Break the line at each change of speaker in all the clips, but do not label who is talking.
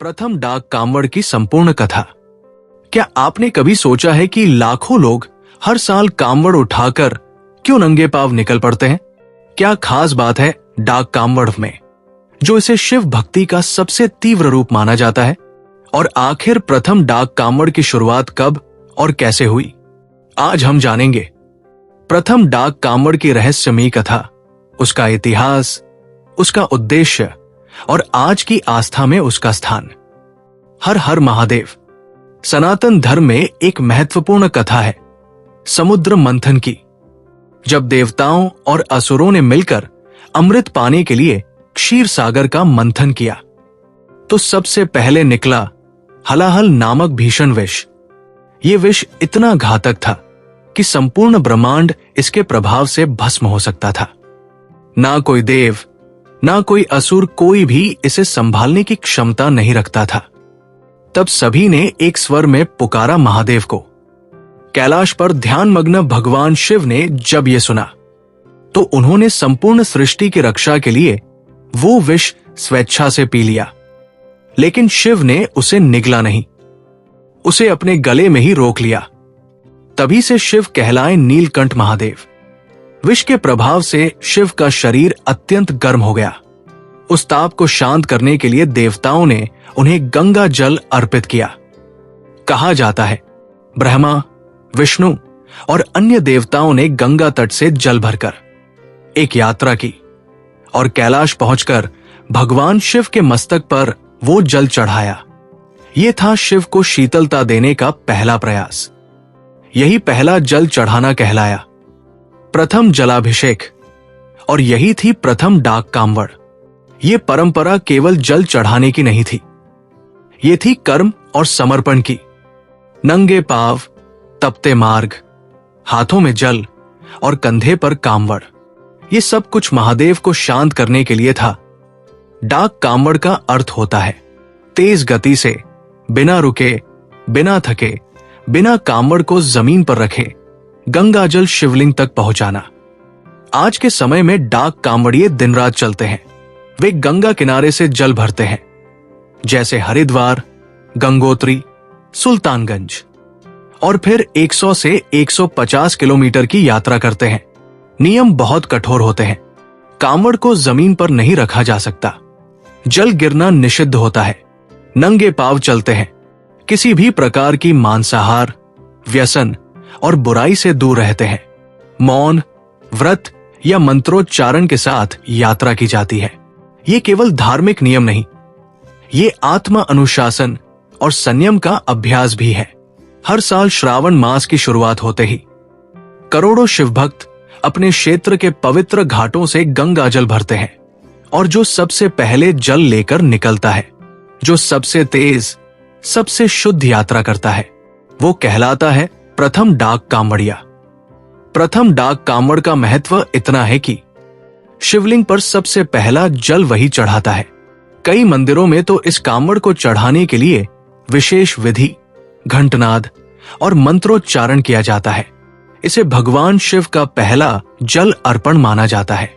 प्रथम डाक कांवड़ की संपूर्ण कथा। क्या आपने कभी सोचा है कि लाखों लोग हर साल कांवड़ उठाकर क्यों नंगे पांव निकल पड़ते हैं? क्या खास बात है डाक कांवड़ में जो इसे शिव भक्ति का सबसे तीव्र रूप माना जाता है? और आखिर प्रथम डाक कांवड़ की शुरुआत कब और कैसे हुई, आज हम जानेंगे। प्रथम डाक कांवड़ की रहस्यमयी कथा, उसका इतिहास, उसका उद्देश्य और आज की आस्था में उसका स्थान। हर हर महादेव। सनातन धर्म में एक महत्वपूर्ण कथा है समुद्र मंथन की। जब देवताओं और असुरों ने मिलकर अमृत पाने के लिए क्षीर सागर का मंथन किया तो सबसे पहले निकला हलाहल नामक भीषण विष। ये विष इतना घातक था कि संपूर्ण ब्रह्मांड इसके प्रभाव से भस्म हो सकता था। ना कोई देव, ना कोई असुर, कोई भी इसे संभालने की क्षमता नहीं रखता था। तब सभी ने एक स्वर में पुकारा महादेव को। कैलाश पर ध्यानमग्न भगवान शिव ने जब यह सुना तो उन्होंने संपूर्ण सृष्टि की रक्षा के लिए वो विष स्वेच्छा से पी लिया। लेकिन शिव ने उसे निगला नहीं, उसे अपने गले में ही रोक लिया। तभी से शिव कहलाए नीलकंठ महादेव। विष के प्रभाव से शिव का शरीर अत्यंत गर्म हो गया। उस ताप को शांत करने के लिए देवताओं ने उन्हें गंगा जल अर्पित किया। कहा जाता है ब्रह्मा, विष्णु और अन्य देवताओं ने गंगा तट से जल भरकर एक यात्रा की और कैलाश पहुंचकर भगवान शिव के मस्तक पर वो जल चढ़ाया। ये था शिव को शीतलता देने का पहला प्रयास। यही पहला जल चढ़ाना कहलाया प्रथम जलाभिषेक। और यही थी प्रथम डाक कांवड़। ये परंपरा केवल जल चढ़ाने की नहीं थी, ये थी कर्म और समर्पण की। नंगे पांव, तपते मार्ग, हाथों में जल और कंधे पर कांवड़, ये सब कुछ महादेव को शांत करने के लिए था। डाक कांवड़ का अर्थ होता है तेज गति से, बिना रुके, बिना थके, बिना कांवड़ को जमीन पर रखे गंगाजल शिवलिंग तक पहुंचाना। आज के समय में डाक कांवड़िए दिन रात चलते हैं। वे गंगा किनारे से जल भरते हैं, जैसे हरिद्वार, गंगोत्री, सुल्तानगंज, और फिर 100 से 150 किलोमीटर की यात्रा करते हैं। नियम बहुत कठोर होते हैं। कांवड़ को जमीन पर नहीं रखा जा सकता, जल गिरना निषिद्ध होता है। नंगे पांव चलते हैं। किसी भी प्रकार की मांसाहार, व्यसन और बुराई से दूर रहते हैं। मौन, व्रत या मंत्रोच्चारण के साथ यात्रा की जाती है। ये केवल धार्मिक नियम नहीं, ये आत्मा अनुशासन और संयम का अभ्यास भी है। हर साल श्रावण मास की शुरुआत होते ही करोड़ों शिव भक्त अपने क्षेत्र के पवित्र घाटों से गंगा जल भरते हैं। और जो सबसे पहले जल लेकर निकलता है, जो सबसे तेज, सबसे शुद्ध यात्रा करता है, वो कहलाता है प्रथम डाक कांवड़िया। प्रथम डाक कांवड़ का महत्व इतना है कि शिवलिंग पर सबसे पहला जल वही चढ़ाता है। कई मंदिरों में तो इस कांवड़ को चढ़ाने के लिए विशेष विधि, घंटनाद और मंत्रोच्चारण किया जाता है। इसे भगवान शिव का पहला जल अर्पण माना जाता है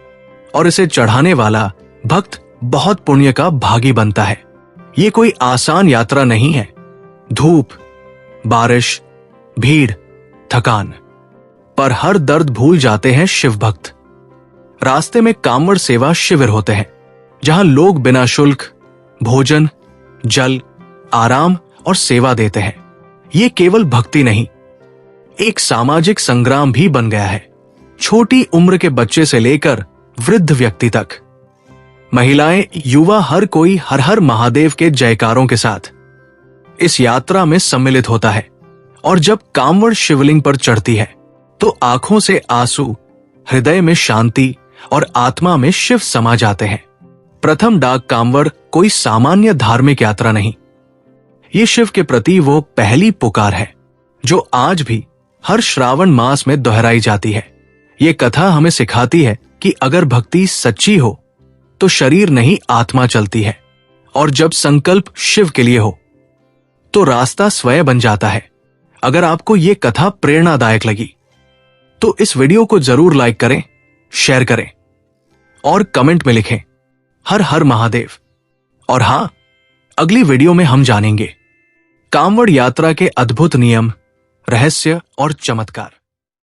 और इसे चढ़ाने वाला भक्त बहुत पुण्य का भागी बनता है। ये कोई आसान यात्रा नहीं है। धूप, बारिश, भीड़, थकान, पर हर दर्द भूल जाते हैं शिव भक्त। रास्ते में कांवड़ सेवा शिविर होते हैं, जहां लोग बिना शुल्क भोजन, जल, आराम और सेवा देते हैं। ये केवल भक्ति नहीं, एक सामाजिक संग्राम भी बन गया है। छोटी उम्र के बच्चे से लेकर वृद्ध व्यक्ति तक, महिलाएं, युवा, हर कोई हर हर महादेव के जयकारों के साथ इस यात्रा में सम्मिलित होता है। और जब कांवड़ शिवलिंग पर चढ़ती है तो आंखों से आंसू, हृदय में शांति और आत्मा में शिव समा जाते हैं। प्रथम डाक कांवड़ कोई सामान्य धार्मिक यात्रा नहीं, ये शिव के प्रति वो पहली पुकार है जो आज भी हर श्रावण मास में दोहराई जाती है। ये कथा हमें सिखाती है कि अगर भक्ति सच्ची हो तो शरीर नहीं, आत्मा चलती है। और जब संकल्प शिव के लिए हो तो रास्ता स्वयं बन जाता है। अगर आपको ये कथा प्रेरणादायक लगी तो इस वीडियो को जरूर लाइक करें, शेयर करें और कमेंट में लिखें हर हर महादेव। और हां, अगली वीडियो में हम जानेंगे कांवड़ यात्रा के अद्भुत नियम, रहस्य और चमत्कार।